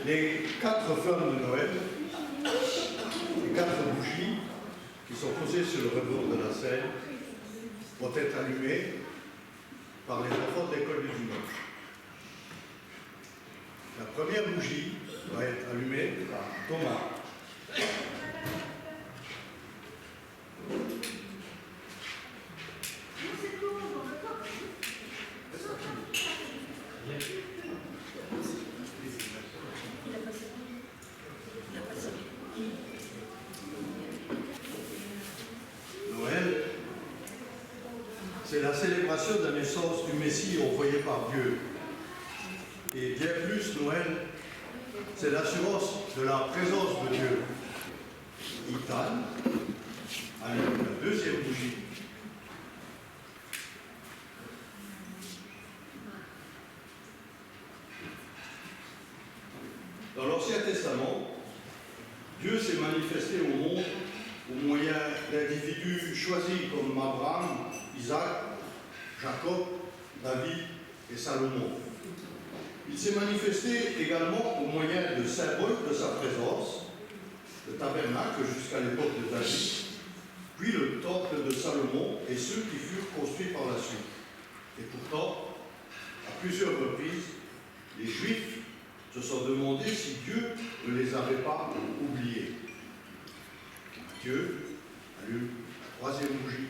Les 4 flammes de Noël, les 4 bougies qui sont posées sur le rebord de la scène, vont être allumées par les enfants de l'école du dimanche. La première bougie va être allumée par Thomas. Noël, c'est la célébration de la naissance du Messie envoyé par Dieu. Et bien plus, Noël, c'est l'assurance de la présence de Dieu. Ethan allume la deuxième bougie. Dans l'Ancien Testament, Dieu s'est manifesté au monde au moyen d'individus choisis comme Abraham, Isaac, Jacob, David et Salomon. Il s'est manifesté également au moyen de symboles de sa présence, le tabernacle jusqu'à l'époque de David, puis le temple de Salomon et ceux qui furent construits par la suite. Et pourtant, à plusieurs reprises, les Juifs se sont demandé si Dieu ne les avait pas oubliés. Dieu allume la troisième bougie.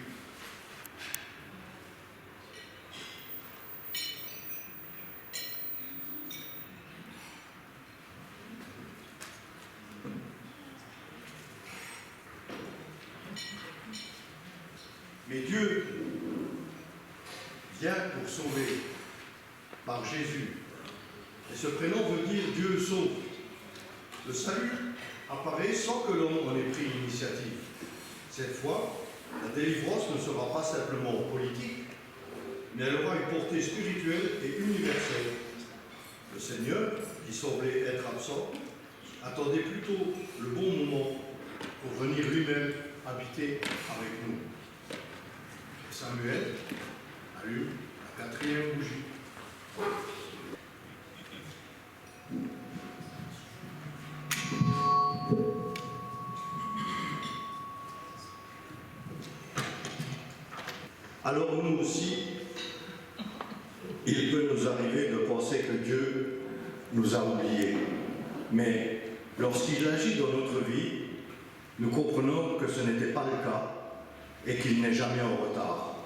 Mais Dieu vient pour sauver par Jésus. Et ce prénom veut dire Dieu sauve. Le salut apparaît sans que l'homme en ait pris l'initiative. Cette fois, la délivrance ne sera pas simplement politique, mais elle aura une portée spirituelle et universelle. Le Seigneur, qui semblait être absent, attendait plutôt le bon moment pour venir lui-même habiter avec nous. Et Samuel allume la quatrième bougie. Alors nous aussi, il peut nous arriver de penser que Dieu nous a oubliés. Mais lorsqu'il agit dans notre vie, nous comprenons que ce n'était pas le cas et qu'il n'est jamais en retard.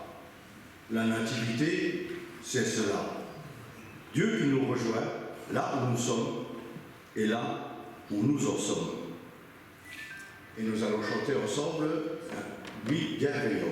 La nativité, c'est cela. Dieu qui nous rejoint là où nous sommes et là où nous en sommes. Et nous allons chanter ensemble « Nuit bienveillante ».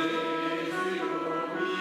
Jésus, oui,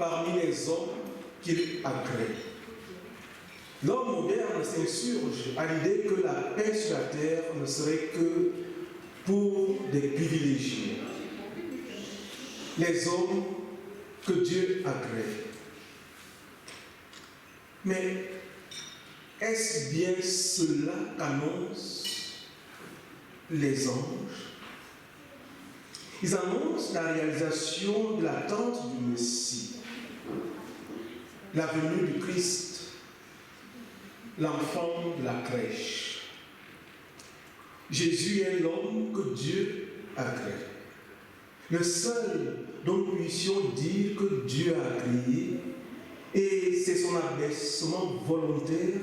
parmi les hommes qu'il agrée. L'homme moderne s'insurge à l'idée que la paix sur la terre ne serait que pour des privilégiés. Les hommes que Dieu agrée. Mais est-ce bien cela qu'annoncent les anges? Ils annoncent la réalisation de l'attente du Messie, la venue du Christ, l'enfant de la crèche. Jésus est l'homme que Dieu agrée. Le seul dont nous puissions dire que Dieu a créé, et c'est son abaissement volontaire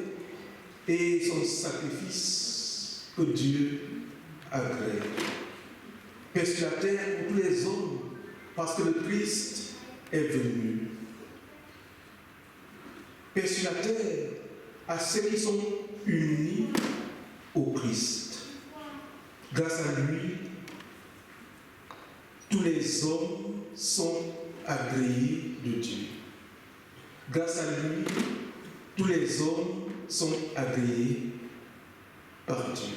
et son sacrifice que Dieu agrée. Paix sur la terre pour tous les hommes, parce que le Christ est venu. Paix sur la terre à ceux qui sont unis au Christ. Grâce à lui, tous les hommes sont agréés de Dieu. Grâce à lui, tous les hommes sont agréés par Dieu.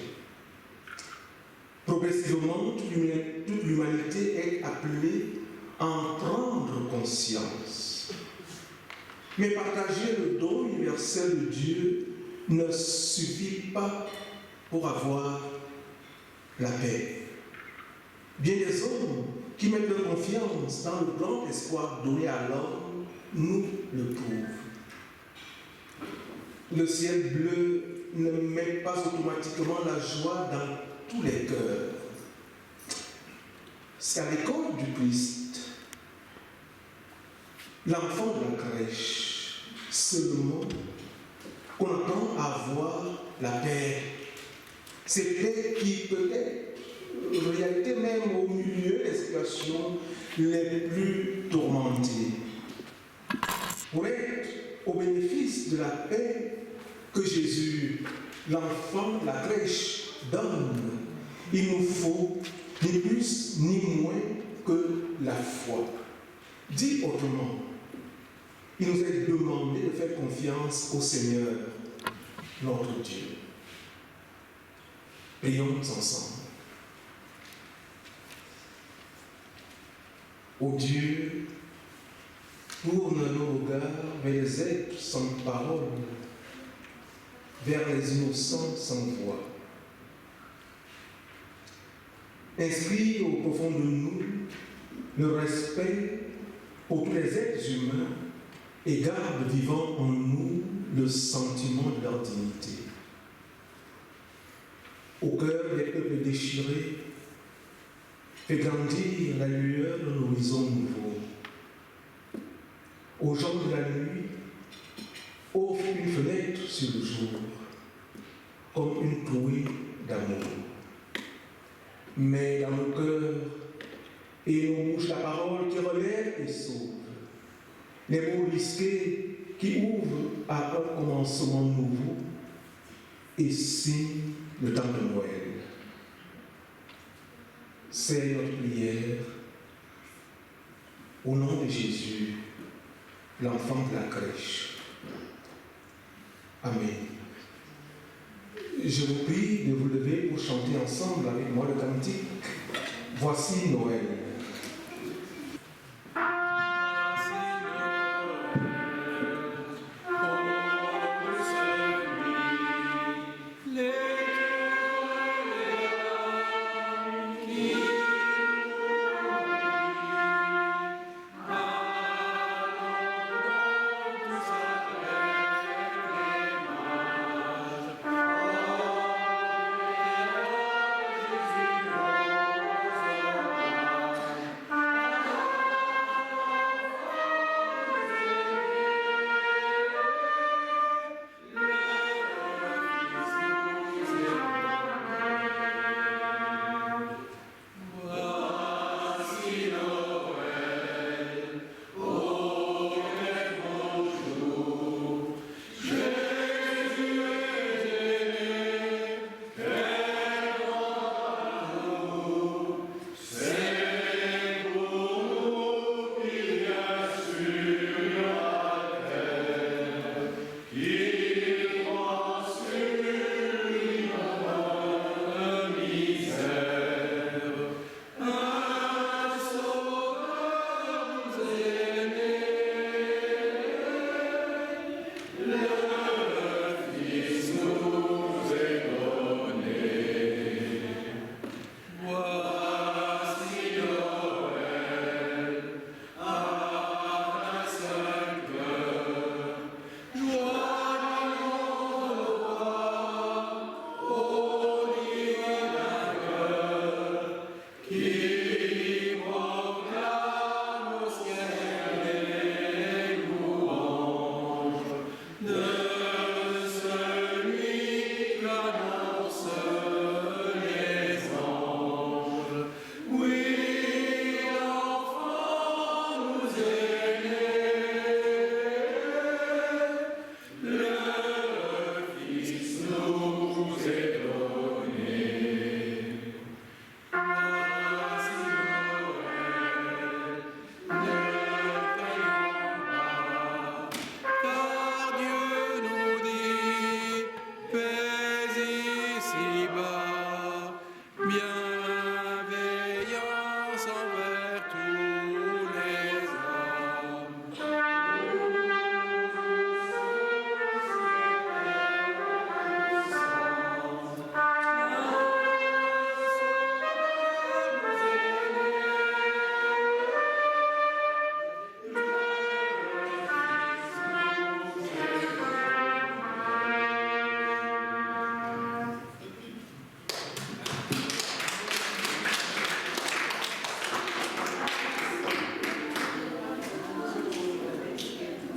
Progressivement, toute l'humanité est appelée à en prendre conscience. Mais partager le don universel de Dieu ne suffit pas pour avoir la paix. Bien des hommes qui mettent leur confiance dans le grand espoir donné à l'homme nous le prouvent. Le ciel bleu ne met pas automatiquement la joie dans tous les cœurs. C'est à l'école du Christ, l'enfant de la crèche, seulement qu'on entend avoir la paix. C'est paix qui peut-être, en réalité même au milieu des situations les plus tourmentées, pour être au bénéfice de la paix que Jésus, l'enfant de la crèche, donne, il nous faut ni plus ni moins que la foi. Dit autrement, il nous est demandé de faire confiance au Seigneur, notre Dieu. Prions ensemble. Ô Dieu, tourne nos regards vers les êtres sans parole, vers les innocents sans voix. Inscris au profond de nous le respect pour tous les êtres humains et garde vivant en nous le sentiment de leur dignité. Au cœur des peuples déchirés, fais grandir la lueur d'un horizon nouveau. Aux gens de la nuit, offre une fenêtre sur le jour, comme une trouée d'amour. Mais dans nos cœurs et nos bouches la parole qui relève et sauve. Les mots risqués qui ouvrent à un commencement nouveau et signent le temps de Noël. C'est notre prière au nom de Jésus, l'enfant de la crèche. Amen. Je vous prie de vous lever pour chanter ensemble avec moi le cantique « Voici Noël ».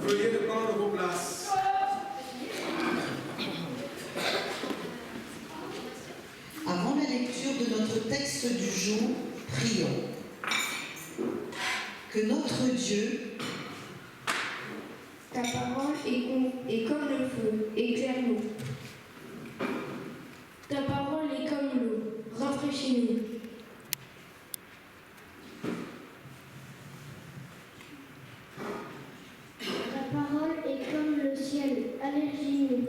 Veuillez prendre vos places. Avant la lecture de notre texte du jour, prions. Que notre Dieu, ta parole est comme le feu, éclaire-nous. Ta parole est comme l'eau, rafraîchis-nous. Ta parole est comme le ciel, allergie-nous.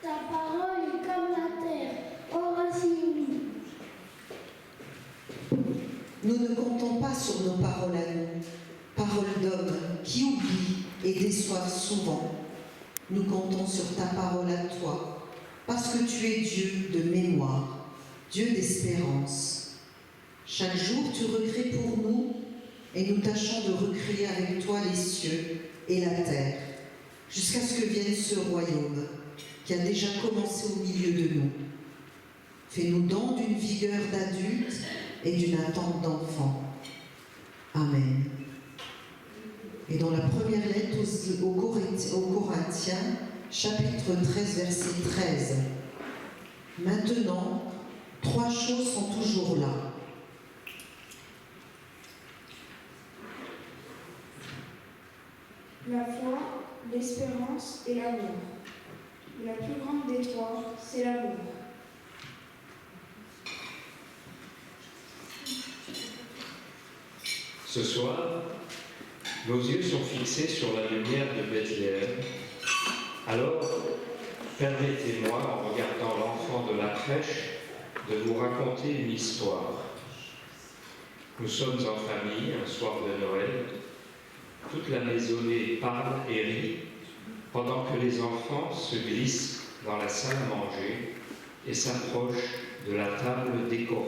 Ta parole est comme la terre, enracine-nous. nous ne comptons pas sur nos paroles à nous, paroles d'hommes qui oublient et déçoivent souvent. Nous comptons sur ta parole à toi, parce que tu es Dieu de mémoire, Dieu d'espérance. Chaque jour, tu recrées pour nous, et nous tâchons de recréer avec toi les cieux et la terre, jusqu'à ce que vienne ce royaume qui a déjà commencé au milieu de nous. Fais-nous don d'une vigueur d'adulte et d'une attente d'enfant. Amen. Et dans la première lettre aux Corinthiens, chapitre 13, verset 13. Maintenant, 3 choses sont toujours là. La foi, l'espérance et l'amour. La plus grande des 3, c'est l'amour. Ce soir, nos yeux sont fixés sur la lumière de Bethléem. Alors, permettez-moi, en regardant l'enfant de la crèche, de vous raconter une histoire. Nous sommes en famille, un soir de Noël. Toute la maisonnée parle et rit, pendant que les enfants se glissent dans la salle à manger et s'approchent de la table décorée.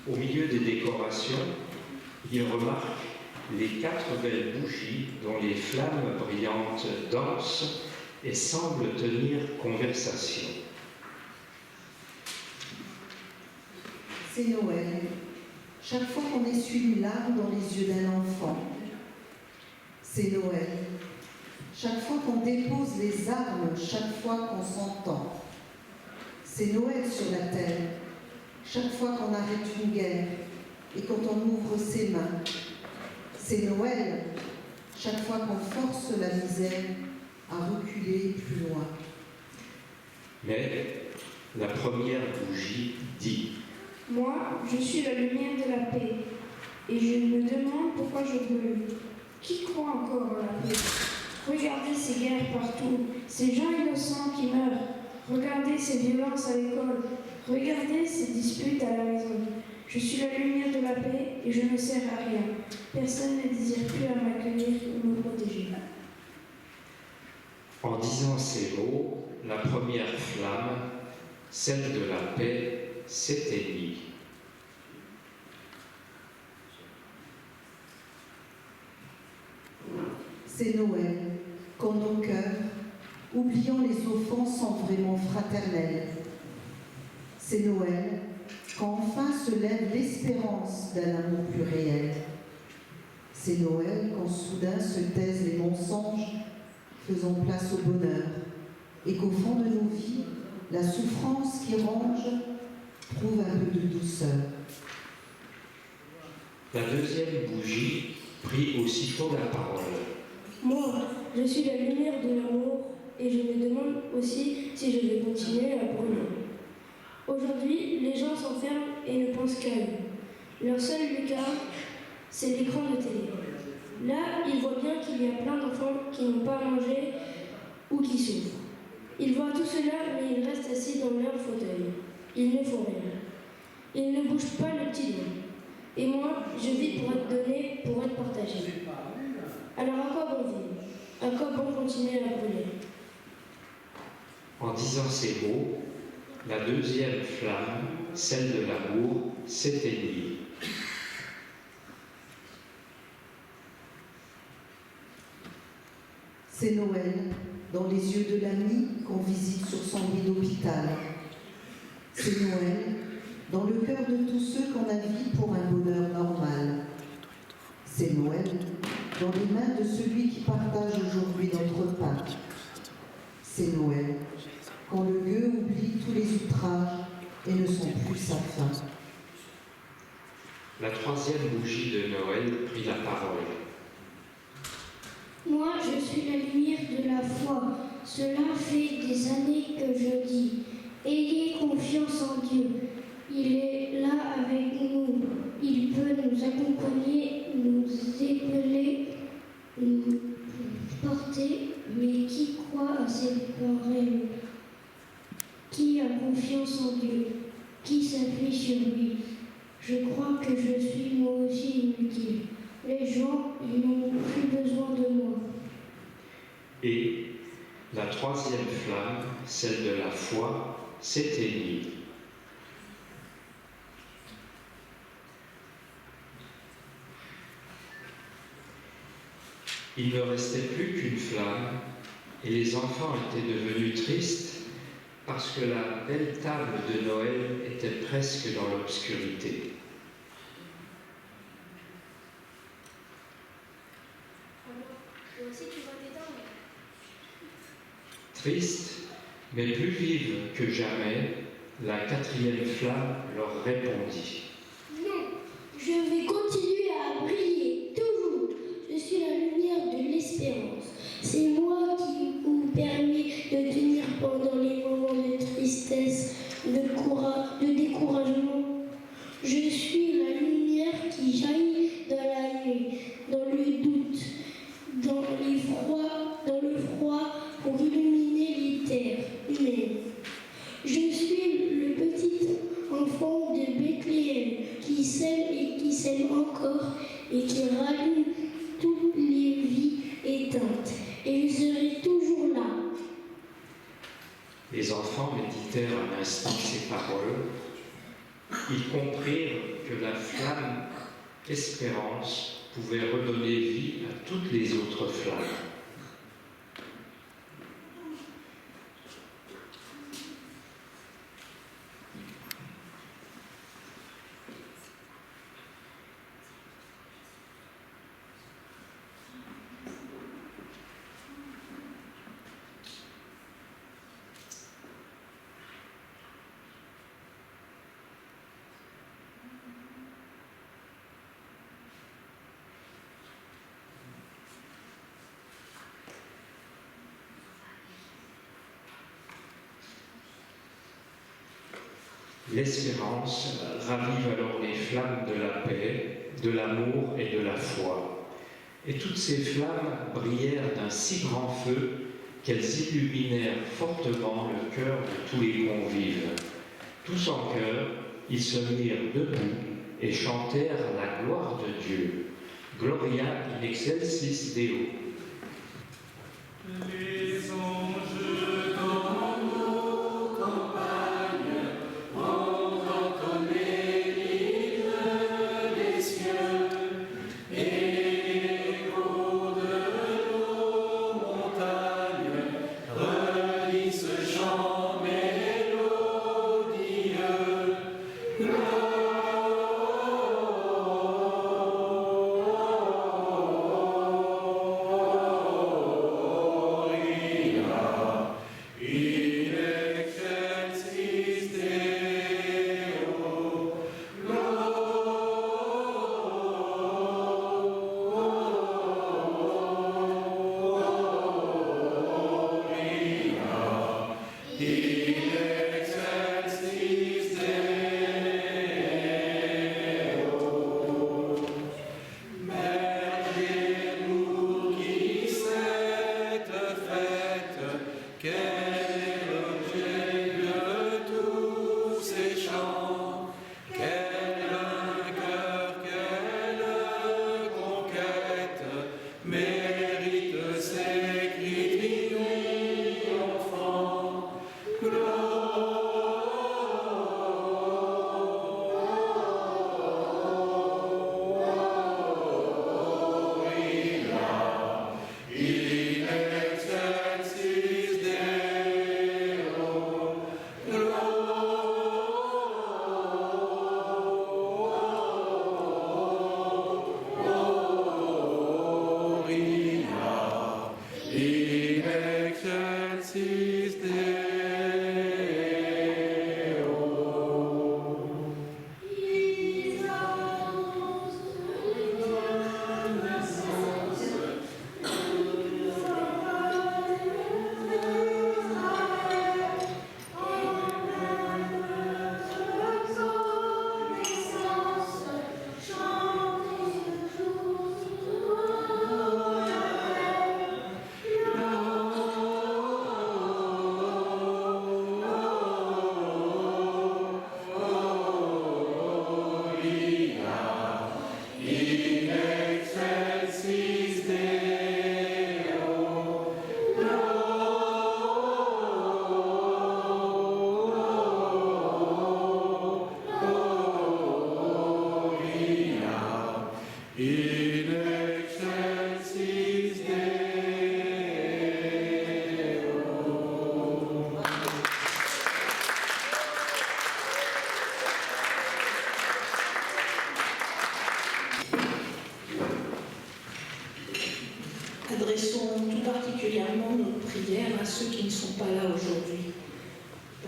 Au milieu des décorations, ils remarquent les 4 belles bougies dont les flammes brillantes dansent et semblent tenir conversation. C'est Noël. Chaque fois qu'on essuie une larme dans les yeux d'un enfant. C'est Noël. Chaque fois qu'on dépose les armes, chaque fois qu'on s'entend. C'est Noël sur la terre. Chaque fois qu'on arrête une guerre et quand on ouvre ses mains. C'est Noël. Chaque fois qu'on force la misère à reculer plus loin. Mais la première bougie dit: Moi, je suis la lumière de la paix, et je me demande pourquoi je brûle. Qui croit encore à la paix? Regardez ces guerres partout, ces gens innocents qui meurent. Regardez ces violences à l'école. Regardez ces disputes à la maison. Je suis la lumière de la paix et je ne sers à rien. Personne ne désire plus à m'accueillir ou me protéger. En disant ces mots, la première flamme, celle de la paix, s'éteignit. C'est Noël, quand nos cœurs, oubliant les offenses, sont vraiment fraternels. C'est Noël, quand enfin se lève l'espérance d'un amour plus réel. C'est Noël, quand soudain se taisent les mensonges, faisant place au bonheur, et qu'au fond de nos vies, la souffrance qui ronge trouve un peu de douceur. La deuxième bougie prit aussitôt la parole. Moi, je suis la lumière de l'amour et je me demande aussi si je vais continuer à brûler. Aujourd'hui, les gens s'enferment et ne pensent qu'à eux. Leur seule lucarne, c'est l'écran de télé. Là, ils voient bien qu'il y a plein d'enfants qui n'ont pas mangé ou qui souffrent. Ils voient tout cela, mais ils restent assis dans leur fauteuil. Ils ne font rien. Ils ne bougent pas le petit doigt. Et moi, je vis pour être donné, pour être partagé. Alors à quoi bon vivre? À quoi bon continuer à brûler? En disant ces mots, la deuxième flamme, celle de l'amour, s'éteignit. C'est Noël, dans les yeux de l'ami qu'on visite sur son lit d'hôpital. C'est Noël, dans le cœur de tous ceux qu'on habille pour un bonheur normal. C'est Noël, dans les mains de celui qui partage aujourd'hui notre pain. C'est Noël, quand le gueux oublie tous les outrages et ne sont plus sa fin. La troisième bougie de Noël prit la parole. Moi, je suis la lumière de la foi. Cela fait des années que je dis. Ayez confiance en Dieu. Il est là avec nous. Il peut nous accompagner, nous épauler, nous porter. Mais qui croit à ses paroles? Qui a confiance en Dieu? Qui s'appuie sur lui? Je crois que je suis moi aussi inutile. Les gens, ils n'ont plus besoin de moi. Et la troisième flamme, celle de la foi, s'éteignit. Il ne restait plus qu'une flamme et les enfants étaient devenus tristes parce que la belle table de Noël était presque dans l'obscurité. Triste, mais plus vive que jamais, la quatrième flamme leur répondit. Non, je vais continuer à briller, toujours. Je suis la lumière de l'espérance. C'est moi qui vous permet de tenir pendant les moments de tristesse, de découragement. Je suis la lumière qui jaillit dans la nuit, dans le doute, dans le froid pour illuminer les terres humaines. Je suis le petit enfant de Bethléem qui sème et qui sème encore et qui rallume toutes les vies éteintes. Et je serai toujours là. Les enfants méditèrent un instant ces paroles. Ils comprirent que la flamme espérance pouvait redonner vie à toutes les autres flammes. L'espérance ravive alors les flammes de la paix, de l'amour et de la foi. Et toutes ces flammes brillèrent d'un si grand feu qu'elles illuminèrent fortement le cœur de tous les convives. Tous en chœur, ils se mirent debout et chantèrent la gloire de Dieu. Gloria in excelsis Deo. Les anges dans nos campagnes ont entonné l'hymne des cieux, et l'écho de nos montagnes relie ce chant mélodieux. Gloria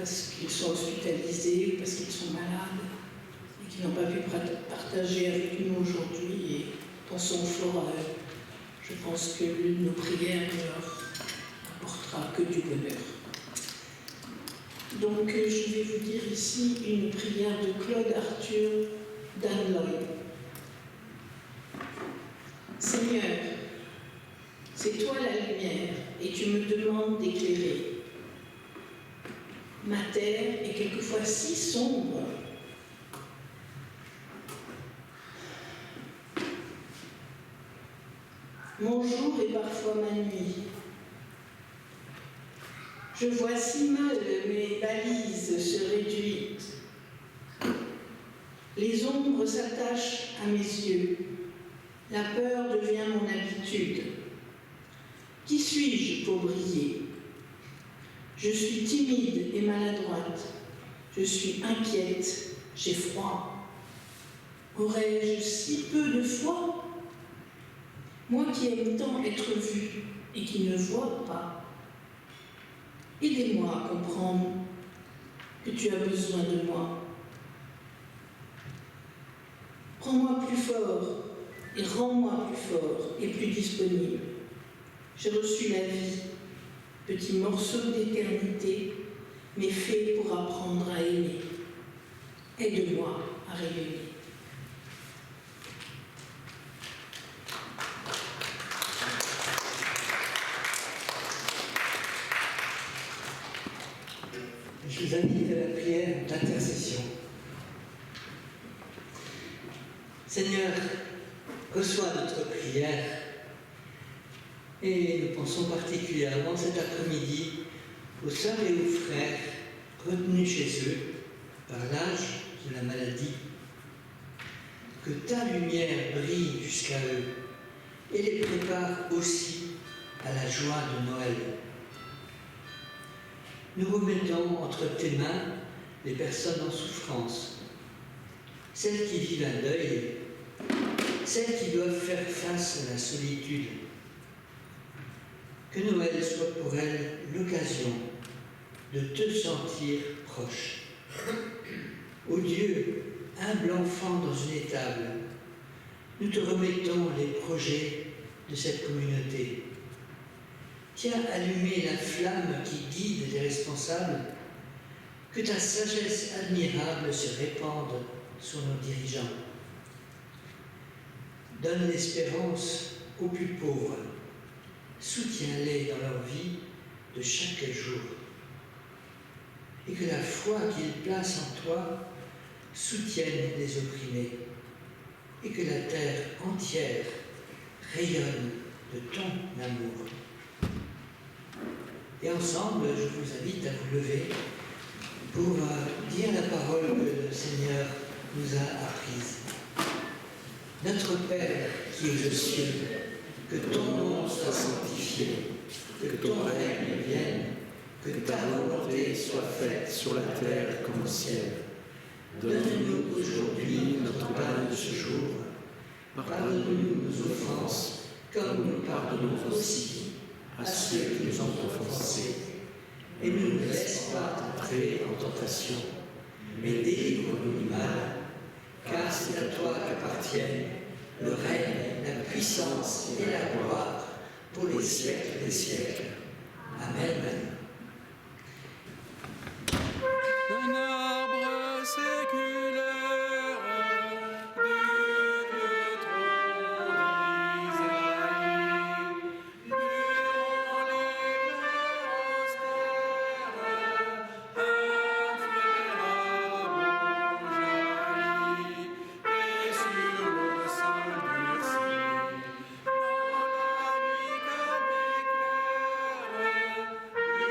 parce qu'ils sont hospitalisés ou parce qu'ils sont malades et qu'ils n'ont pas pu partager avec nous aujourd'hui. Et pensons fort à eux. Je pense que l'une de nos prières ne leur apportera que du bonheur. Donc je vais vous dire ici une prière de Claude Arthur Danloy. Seigneur, c'est toi la lumière et tu me demandes d'éclairer. Ma terre est quelquefois si sombre. Mon jour est parfois ma nuit. Je vois si mal mes balises se réduisent. Les ombres s'attachent à mes yeux. La peur devient mon habitude. Qui suis-je pour briller? Je suis timide et maladroite. Je suis inquiète, j'ai froid. Aurais-je si peu de foi? Moi qui aime tant être vue et qui ne vois pas. Aidez-moi à comprendre que tu as besoin de moi. Prends-moi plus fort et rends-moi plus fort et plus disponible. J'ai reçu la vie, petit morceau d'éternité, mais fait pour apprendre à aimer. Aide-moi à rayonner. Je vous invite à la prière d'intercession. Seigneur, reçois notre prière et nous pensons particulièrement cet après-midi aux sœurs et aux frères retenus chez eux par l'âge de la maladie. Que ta lumière brille jusqu'à eux et les prépare aussi à la joie de Noël. Nous remettons entre tes mains les personnes en souffrance, celles qui vivent un deuil, celles qui doivent faire face à la solitude. Que Noël soit pour elles l'occasion de te sentir proche. Ô Dieu, humble enfant dans une étable, nous te remettons les projets de cette communauté. Tiens, allumer la flamme qui guide les responsables, que ta sagesse admirable se répande sur nos dirigeants. Donne l'espérance aux plus pauvres, soutiens-les dans leur vie de chaque jour. Et que la foi qu'ils placent en toi soutienne les opprimés, et que la terre entière rayonne de ton amour. Et ensemble, je vous invite à vous lever pour dire la parole que le Seigneur nous a apprise. Notre Père qui es aux cieux, que ton nom soit sanctifié, que ton règne vienne, que ta volonté soit faite sur la terre comme au ciel. Donne-nous aujourd'hui notre pain de ce jour. Pardonne-nous nos offenses, comme nous pardonnons aussi à ceux qui nous ont offensés. Et ne nous laisse pas entrer en tentation, mais délivre-nous du mal, car c'est à toi qu'appartiennent le règne, la puissance et la gloire pour les siècles des siècles. Amen. Un arbre séculaire du vieux trône d'Isaïe, durant l'hiver austère, un flairable jaillit, et sur le sein durci, dans la nuit calme et claire,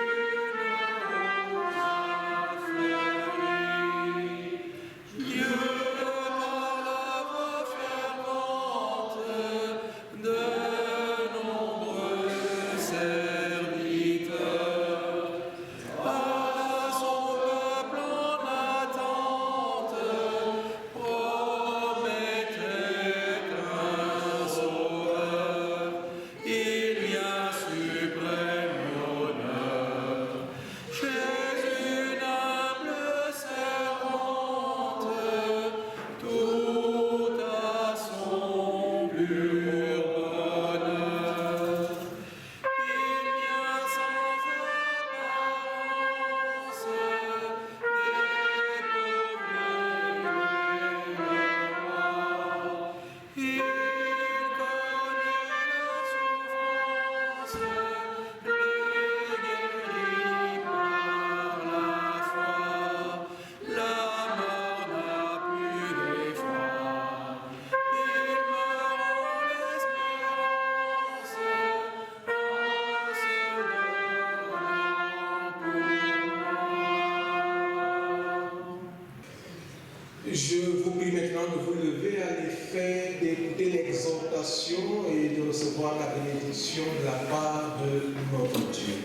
Je vous prie maintenant de vous lever à l'effet d'écouter l'exhortation et de recevoir la bénédiction de la part de notre Dieu.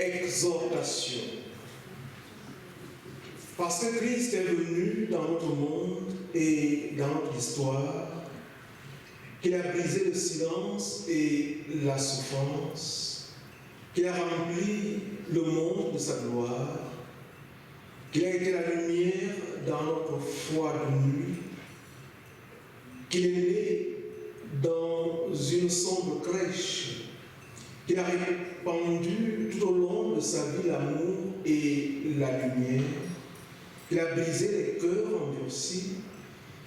Exhortation. Parce que Christ est venu dans notre monde et dans notre histoire, qu'il a brisé le silence et la souffrance, qu'il a rempli le monde de sa gloire, qu'il a été la lumière dans notre foi de nuit, qu'il est né dans une sombre crèche, qu'il a répandu tout au long de sa vie l'amour et la lumière, qu'il a brisé les cœurs endurcis,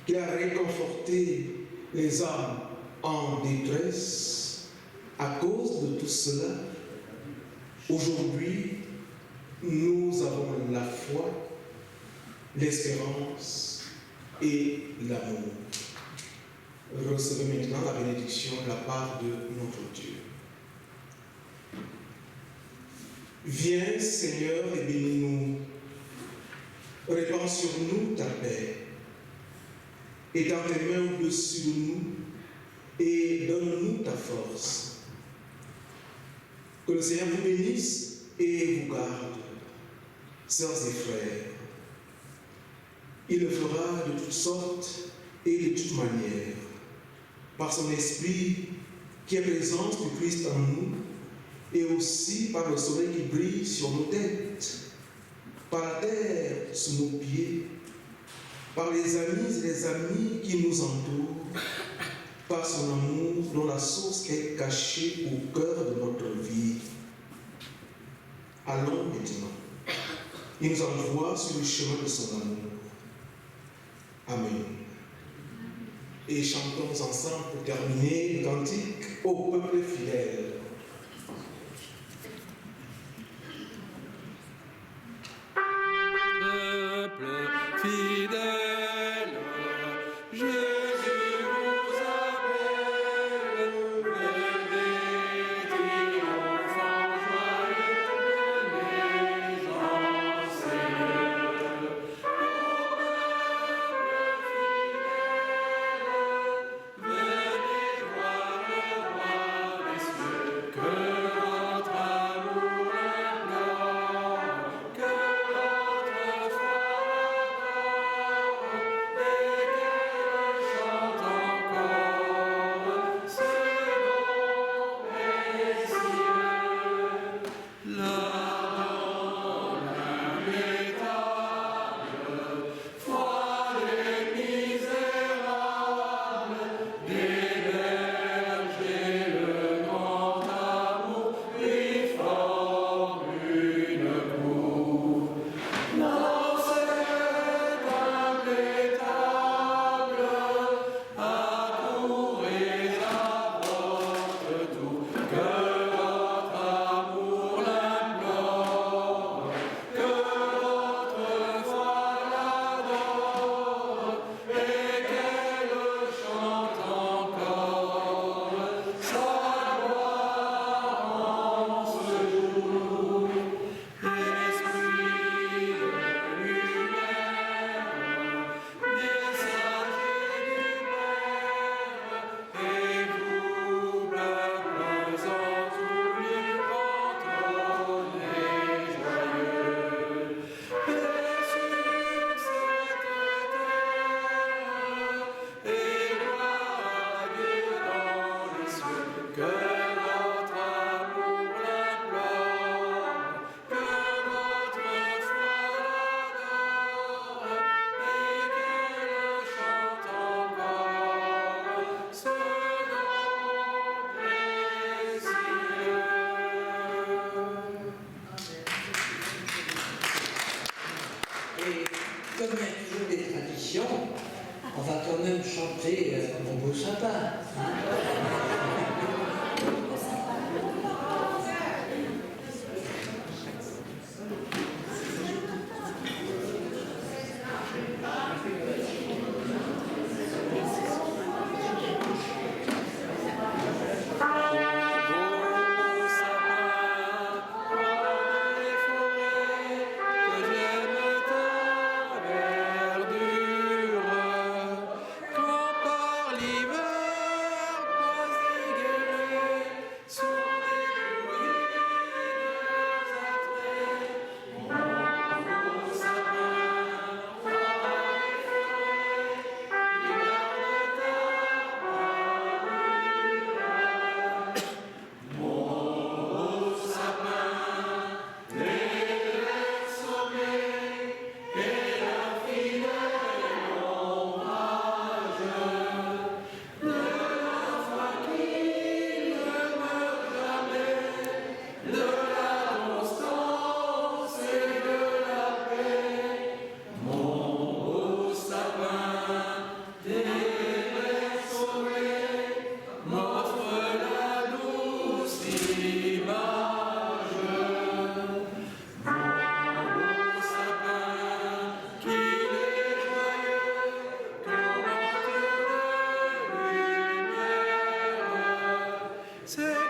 qu'il a réconforté les âmes en détresse. À cause de tout cela, aujourd'hui, nous avons la foi, l'espérance et l'amour. Recevez maintenant la bénédiction de la part de notre Dieu. Viens, Seigneur, et bénis-nous. Répands sur nous ta paix. Étends tes mains au-dessus de nous et donne-nous ta force. Que le Seigneur vous bénisse et vous garde, sœurs et frères. Il le fera de toutes sortes et de toutes manières, par son esprit qui est présence du Christ en nous, et aussi par le soleil qui brille sur nos têtes, par la terre sous nos pieds, par les amis et les amis qui nous entourent, par son amour dont la source est cachée au cœur de notre vie. Allons maintenant. Il nous envoie sur le chemin de son amour. Amen. Et chantons ensemble pour terminer le cantique au peuple fidèle. Peuple fidèle, Jésus vous appelle, venez triomphant joyeux de naissance. Venez voir le roi des cieux, que votre amour implore, que votre foi comme il y a toujours des traditions, on va quand même chanter Mon beau sapin. Que j'aime tant C'est